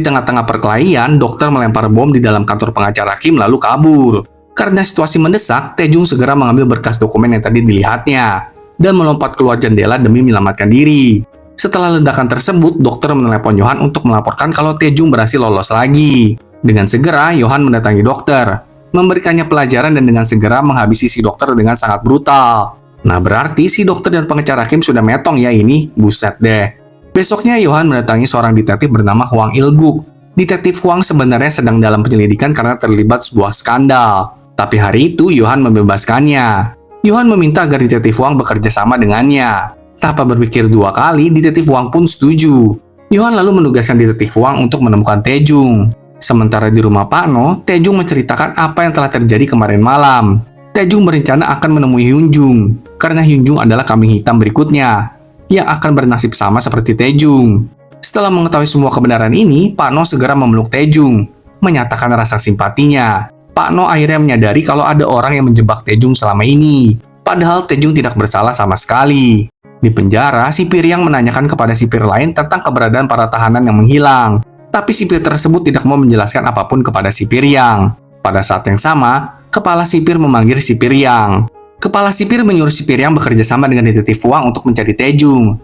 tengah-tengah perkelahian, dokter melempar bom di dalam kantor pengacara Kim lalu kabur. Karena situasi mendesak, Taejung segera mengambil berkas dokumen yang tadi dilihatnya dan melompat keluar jendela demi menyelamatkan diri. Setelah ledakan tersebut, dokter menelepon Yohan untuk melaporkan kalau Taejung berhasil lolos lagi. Dengan segera, Yohan mendatangi dokter, memberikannya pelajaran dan dengan segera menghabisi si dokter dengan sangat brutal. Nah, berarti si dokter dan pengacara Kim sudah metong ya ini, buset deh. Besoknya, Yohan mendatangi seorang detektif bernama Hwang Il-guk. Detektif Hwang sebenarnya sedang dalam penyelidikan karena terlibat sebuah skandal. Tapi hari itu, Yohan membebaskannya. Yohan meminta agar detektif Hwang bekerja sama dengannya. Tanpa berpikir dua kali, detektif Hwang pun setuju. Yohan lalu menugaskan detektif Hwang untuk menemukan Taejung. Sementara di rumah Pak No, Taejung menceritakan apa yang telah terjadi kemarin malam. Taejung berencana akan menemui Hyun Jung, karena Hyun Jung adalah kambing hitam berikutnya, yang akan bernasib sama seperti Taejung. Setelah mengetahui semua kebenaran ini, Pak No segera memeluk Taejung, menyatakan rasa simpatinya. Pak No akhirnya menyadari kalau ada orang yang menjebak Taejung selama ini. Padahal Taejung tidak bersalah sama sekali. Di penjara, sipir yang menanyakan kepada sipir lain tentang keberadaan para tahanan yang menghilang. Tapi sipir tersebut tidak mau menjelaskan apapun kepada sipir yang. Pada saat yang sama, kepala sipir memanggil sipir yang. Kepala sipir menyuruh sipir yang bekerja sama dengan detektif Hwang untuk mencari Taejung.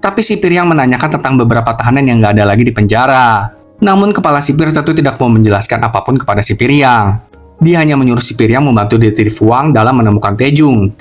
Tapi sipir yang menanyakan tentang beberapa tahanan yang nggak ada lagi di penjara. Namun kepala sipir tentu tidak mau menjelaskan apapun kepada sipir yang. Dia hanya menyuruh sipir yang membantu detektif Hwang dalam menemukan Taejung.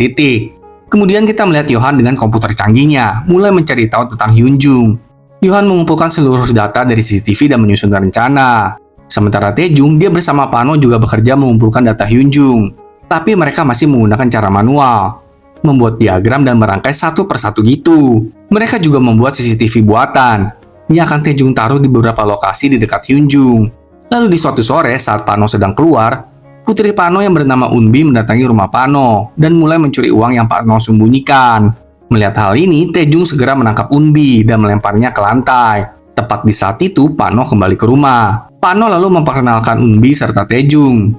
Kemudian kita melihat Yohan dengan komputer canggihnya, mulai mencari tahu tentang Hyun Jung. Yohan mengumpulkan seluruh data dari CCTV dan menyusun rencana. Sementara Taejung, dia bersama Pano juga bekerja mengumpulkan data Hyun Jung. Tapi mereka masih menggunakan cara manual, membuat diagram dan merangkai satu persatu gitu. Mereka juga membuat CCTV buatan, yang akan Taejung taruh di beberapa lokasi di dekat Hyun Jung. Lalu di suatu sore saat Pano sedang keluar, putri Pano yang bernama Unbi mendatangi rumah Pano dan mulai mencuri uang yang Pano sembunyikan. Melihat hal ini, Taejung segera menangkap Unbi dan melemparnya ke lantai. Tepat di saat itu, Pano kembali ke rumah. Pano lalu memperkenalkan Unbi serta Taejung.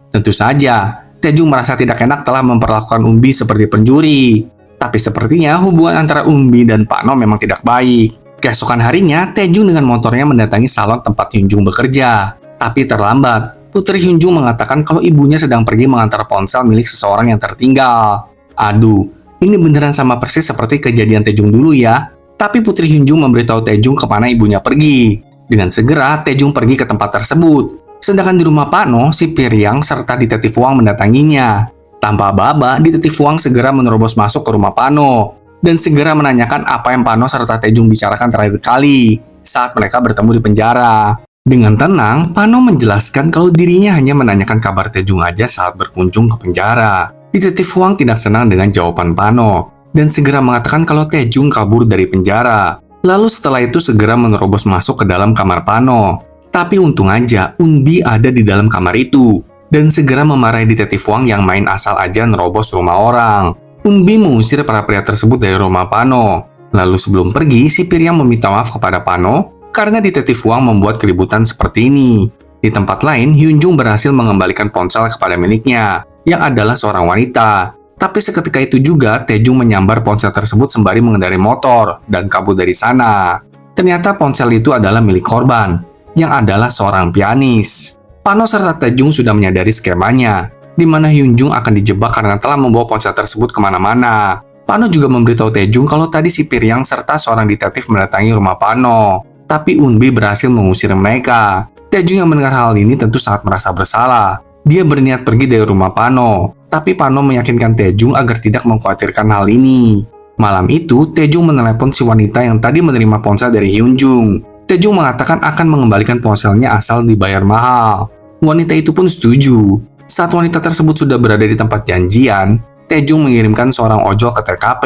Tentu saja, Taejung merasa tidak enak telah memperlakukan Unbi seperti pencuri. Tapi sepertinya hubungan antara Unbi dan Pano memang tidak baik. Keesokan harinya, Taejung dengan motornya mendatangi salon tempat Hyun Jung bekerja. Tapi terlambat. Putri Hyun Jung mengatakan kalau ibunya sedang pergi mengantar ponsel milik seseorang yang tertinggal. Aduh, ini beneran sama persis seperti kejadian Taejung dulu ya. Tapi Putri Hyun Jung memberitahu Taejung kemana ibunya pergi. Dengan segera, Taejung pergi ke tempat tersebut. Sedangkan di rumah Pano, si Piryang serta detektif Hwang mendatanginya. Tanpa aba-aba, detektif Hwang segera menerobos masuk ke rumah Pano dan segera menanyakan apa yang Pano serta Taejung bicarakan terakhir kali saat mereka bertemu di penjara. Dengan tenang, Pano menjelaskan kalau dirinya hanya menanyakan kabar Taejung aja saat berkunjung ke penjara. Detektif Hwang tidak senang dengan jawaban Pano dan segera mengatakan kalau Taejung kabur dari penjara. Lalu setelah itu segera menerobos masuk ke dalam kamar Pano. Tapi untung aja, Unbi ada di dalam kamar itu dan segera memarahi detektif Hwang yang main asal aja nerobos rumah orang. Unbi mengusir para pria tersebut dari rumah Pano. Lalu sebelum pergi, si Piryang meminta maaf kepada Pano karena detektif Hwang membuat keributan seperti ini. Di tempat lain, Hyun Jung berhasil mengembalikan ponsel kepada miliknya, yang adalah seorang wanita. Tapi seketika itu juga, Taejung menyambar ponsel tersebut sembari mengendarai motor dan kabur dari sana. Ternyata ponsel itu adalah milik korban, yang adalah seorang pianis. Pano serta Taejung sudah menyadari skemanya, di mana Hyun Jung akan dijebak karena telah membawa ponsel tersebut kemana-mana. Pano juga memberitahu Taejung kalau tadi si Piryang serta seorang detektif mendatangi rumah Pano. Tapi Unbi berhasil mengusir mereka. Taejung yang mendengar hal ini tentu sangat merasa bersalah. Dia berniat pergi dari rumah Pano. Tapi Pano meyakinkan Taejung agar tidak mengkhawatirkan hal ini. Malam itu, Taejung menelepon si wanita yang tadi menerima ponsel dari Hyunjung. Taejung mengatakan akan mengembalikan ponselnya asal dibayar mahal. Wanita itu pun setuju. Saat wanita tersebut sudah berada di tempat janjian, Taejung mengirimkan seorang ojol ke TKP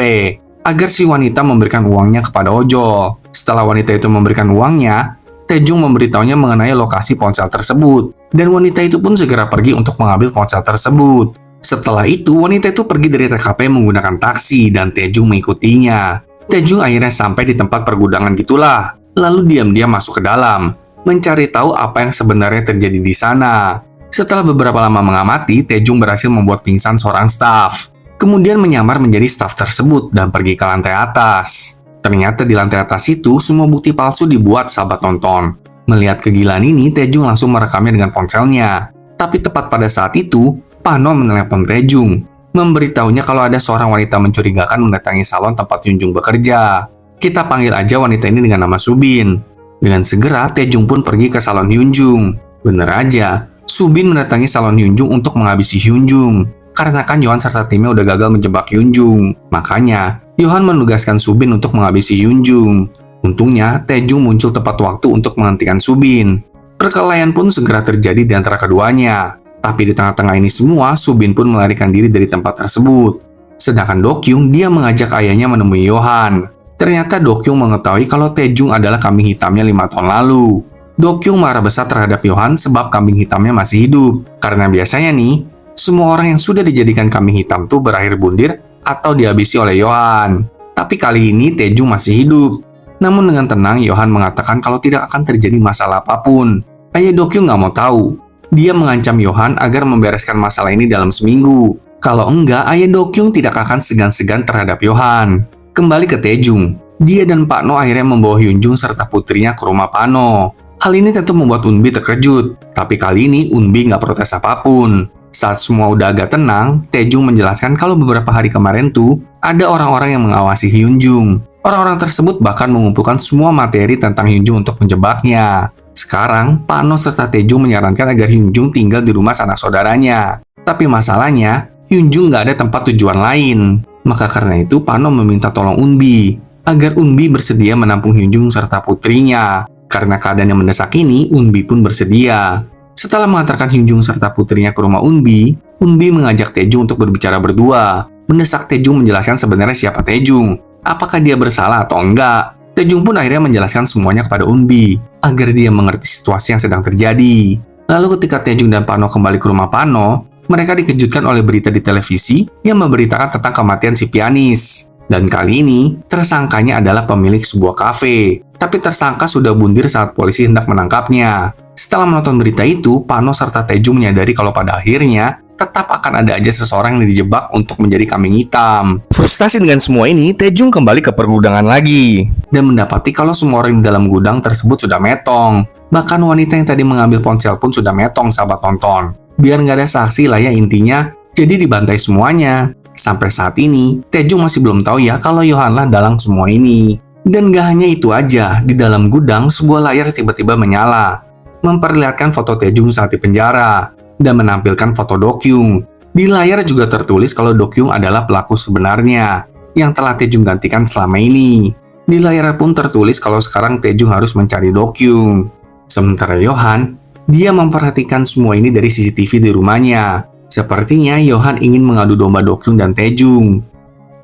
agar si wanita memberikan uangnya kepada ojol. Setelah wanita itu memberikan uangnya, Taejung memberitahunya mengenai lokasi ponsel tersebut, dan wanita itu pun segera pergi untuk mengambil ponsel tersebut. Setelah itu, wanita itu pergi dari TKP menggunakan taksi dan Taejung mengikutinya. Taejung akhirnya sampai di tempat pergudangan gitulah, lalu diam-diam masuk ke dalam, mencari tahu apa yang sebenarnya terjadi di sana. Setelah beberapa lama mengamati, Taejung berhasil membuat pingsan seorang staf. Kemudian menyamar menjadi staf tersebut dan pergi ke lantai atas. Ternyata di lantai atas itu semua bukti palsu dibuat, sahabat nonton. Melihat kegilaan ini, Taejung langsung merekamnya dengan ponselnya. Tapi tepat pada saat itu, Pano menelepon Taejung, memberitahunya kalau ada seorang wanita mencurigakan mendatangi salon tempat Hyunjung bekerja. Kita panggil aja wanita ini dengan nama Subin. Dengan segera, Taejung pun pergi ke salon Hyunjung. Bener aja, Subin mendatangi salon Hyunjung untuk menghabisi Hyunjung. Karena kan Yohan serta timnya udah gagal menjebak Hyunjung. Makanya, Yohan menugaskan Subin untuk menghabisi Hyunjung. Untungnya, Taejung muncul tepat waktu untuk menghentikan Subin. Perkelahian pun segera terjadi di antara keduanya. Tapi di tengah-tengah ini semua, Subin pun melarikan diri dari tempat tersebut. Sedangkan Dokyung, dia mengajak ayahnya menemui Yohan. Ternyata Dokyung mengetahui kalau Taejung adalah kambing hitamnya 5 tahun lalu. Dokyung marah besar terhadap Yohan sebab kambing hitamnya masih hidup. Karena biasanya nih, semua orang yang sudah dijadikan kambing hitam tuh berakhir bundir atau dihabisi oleh Yohan. Tapi kali ini Taejung masih hidup. Namun dengan tenang, Yohan mengatakan kalau tidak akan terjadi masalah apapun. Ayah Dokyung nggak mau tahu. Dia mengancam Yohan agar membereskan masalah ini dalam seminggu. Kalau enggak, ayah Dokyung tidak akan segan-segan terhadap Yohan. Kembali ke Taejung. Dia dan Pak No akhirnya membawa Hyunjung serta putrinya ke rumah Pak No. Hal ini tentu membuat Unbi terkejut. Tapi kali ini Unbi nggak protes apapun. Saat semua udah agak tenang, Taejung menjelaskan kalau beberapa hari kemarin tuh ada orang-orang yang mengawasi Hyunjung. Orang-orang tersebut bahkan mengumpulkan semua materi tentang Hyunjung untuk menjebaknya. Sekarang, Pak No serta Taejung menyarankan agar Hyunjung tinggal di rumah sanak saudaranya. Tapi masalahnya, Hyunjung nggak ada tempat tujuan lain. Maka karena itu, Pak No meminta tolong Unbi agar Unbi bersedia menampung Hyunjung serta putrinya. Karena keadaan yang mendesak ini, Unbi pun bersedia. Setelah mengantarkan Hyunjung serta putrinya ke rumah Unbi, Unbi mengajak Taejung untuk berbicara berdua. Mendesak Taejung menjelaskan sebenarnya siapa Taejung, apakah dia bersalah atau enggak. Taejung pun akhirnya menjelaskan semuanya kepada Unbi, agar dia mengerti situasi yang sedang terjadi. Lalu ketika Taejung dan Pano kembali ke rumah Pano, mereka dikejutkan oleh berita di televisi yang memberitakan tentang kematian si pianis. Dan kali ini, tersangkanya adalah pemilik sebuah kafe. Tapi tersangka sudah bundir saat polisi hendak menangkapnya. Setelah menonton berita itu, Pano serta Taejung menyadari kalau pada akhirnya tetap akan ada aja seseorang yang dijebak untuk menjadi kambing hitam. Frustasi dengan semua ini, Taejung kembali ke pergudangan lagi dan mendapati kalau semua orang di dalam gudang tersebut sudah metong. Bahkan wanita yang tadi mengambil ponsel pun sudah metong, sahabat nonton. Biar nggak ada saksi lah ya intinya, jadi dibantai semuanya. Sampai saat ini, Taejung masih belum tahu ya kalau Yohan lah dalang semua ini. Dan gak hanya itu aja, di dalam gudang sebuah layar tiba-tiba menyala, memperlihatkan foto Taejung saat di penjara, dan menampilkan foto Dokyung. Di layar juga tertulis kalau Dokyung adalah pelaku sebenarnya, yang telah Taejung gantikan selama ini. Di layar pun tertulis kalau sekarang Taejung harus mencari Dokyung. Sementara Yohan, dia memperhatikan semua ini dari CCTV di rumahnya. Sepertinya Yohan ingin mengadu domba Dokyung dan Taejung.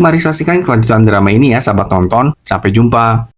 Mari saksikan kelanjutan drama ini ya sahabat nonton. Sampai jumpa.